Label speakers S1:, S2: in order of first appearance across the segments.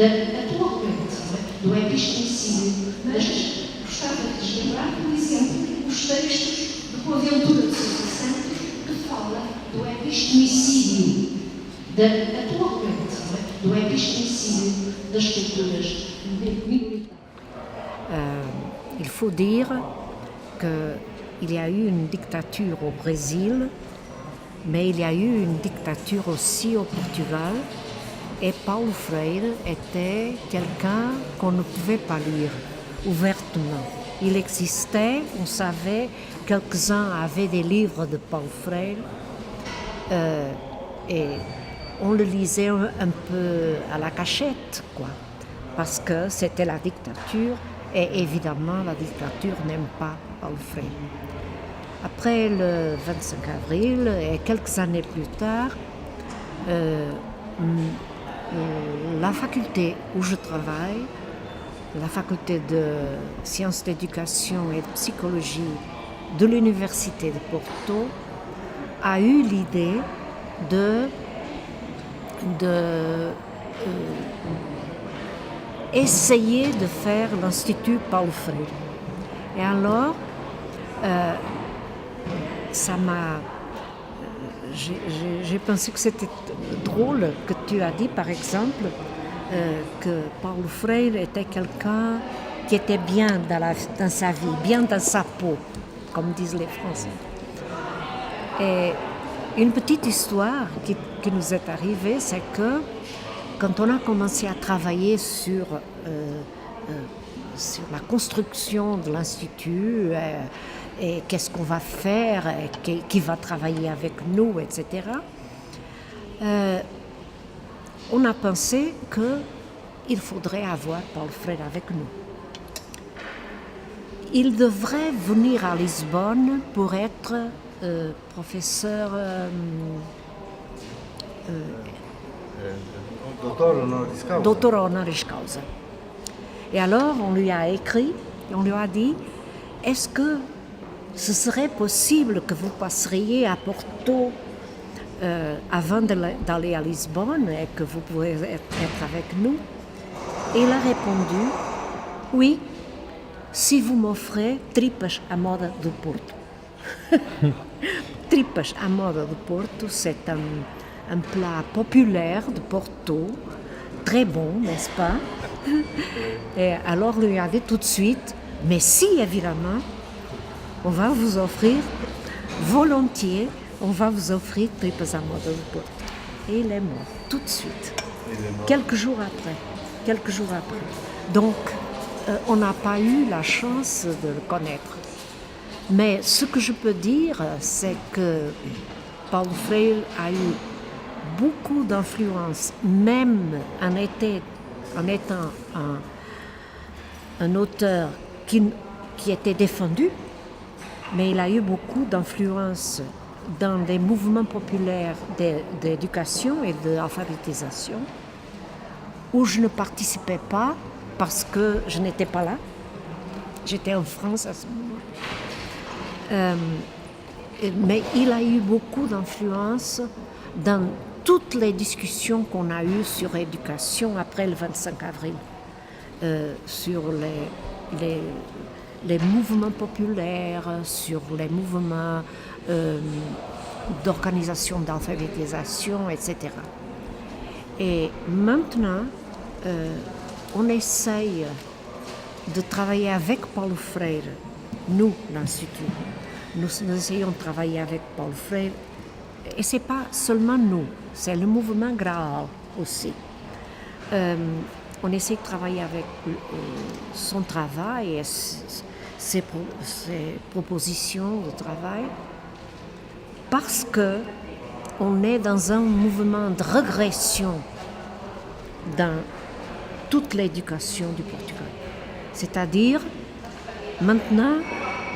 S1: atualmente, do epistemicídio, mas gostava de lembrar, por exemplo, os textos de Boaventura de Sousa Santos que fala do epistemicídio, atualmente, do epistemicídio das culturas minoritárias.
S2: Il faut dire qu'il y a eu une dictature au Brésil, mais il y a eu une dictature aussi au Portugal. Et Paulo Freire était quelqu'un qu'on ne pouvait pas lire ouvertement. Il existait, on savait, quelques-uns avaient des livres de Paulo Freire et on le lisait un peu à la cachette, quoi, parce que c'était la dictature et évidemment la dictature n'aime pas Paulo Freire. Après le 25 avril et quelques années plus tard, la faculté où je travaille, la faculté de sciences d'éducation et de psychologie de l'université de Porto, a eu l'idée essayer de faire l'Institut Paulo Freire. Et alors, ça m'a... J'ai pensé que c'était drôle que tu as dit, par exemple, que Paulo Freire était quelqu'un qui était bien dans sa vie, bien dans sa peau, comme disent les Français. Et une petite histoire qui nous est arrivée, c'est que quand on a commencé à travailler sur la construction de l'Institut, et qu'est-ce qu'on va faire, et qui va travailler avec nous, etc. On a pensé qu'il faudrait avoir Paulo Freire avec nous. Il devrait venir à Lisbonne pour être professeur... Dottor honoris causa. Et alors, on lui a écrit, on lui a dit, est-ce que ce serait possible que vous passeriez à Porto avant d'aller à Lisbonne et que vous pouvez être avec nous? Et il a répondu, oui, si vous m'offrez tripas à moda do Porto. Tripas à moda do Porto, c'est un plat populaire de Porto, très bon, n'est-ce pas? Et alors, lui a dit tout de suite, mais si, évidemment, on va vous offrir, volontiers, on va vous offrir tripas à moda do Porto. Et il est mort, tout de suite, quelques jours après. Donc, on n'a pas eu la chance de le connaître. Mais ce que je peux dire, c'est que Paulo Freire a eu beaucoup d'influence, même en étant un auteur qui était défendu, mais il a eu beaucoup d'influence dans des mouvements populaires d'éducation et d'alphabétisation où je ne participais pas parce que je n'étais pas là. J'étais en France à ce moment-là. Mais il a eu beaucoup d'influence dans toutes les discussions qu'on a eues sur l'éducation après le 25 avril, sur les mouvements populaires, sur les mouvements d'organisation d'alphabétisation, etc. Et maintenant, on essaye de travailler avec Paulo Freire, nous, l'Institut. Nous essayons de travailler avec Paulo Freire, et ce n'est pas seulement nous, c'est le mouvement Graal aussi. On essaie de travailler avec son travail et ses propositions de travail parce qu'on est dans un mouvement de régression dans toute l'éducation du Portugal. C'est-à-dire, maintenant,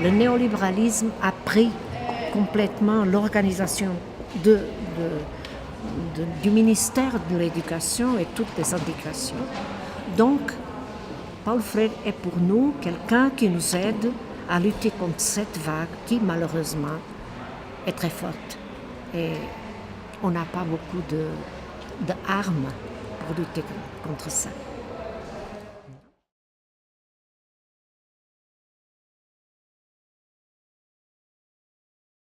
S2: le néolibéralisme a pris complètement l'organisation du ministère de l'Éducation et toutes les indications. Donc, Paulo Freire est pour nous quelqu'un qui nous aide à lutter contre cette vague qui, malheureusement, est très forte. Et on n'a pas beaucoup d'armes pour pour lutter contre ça.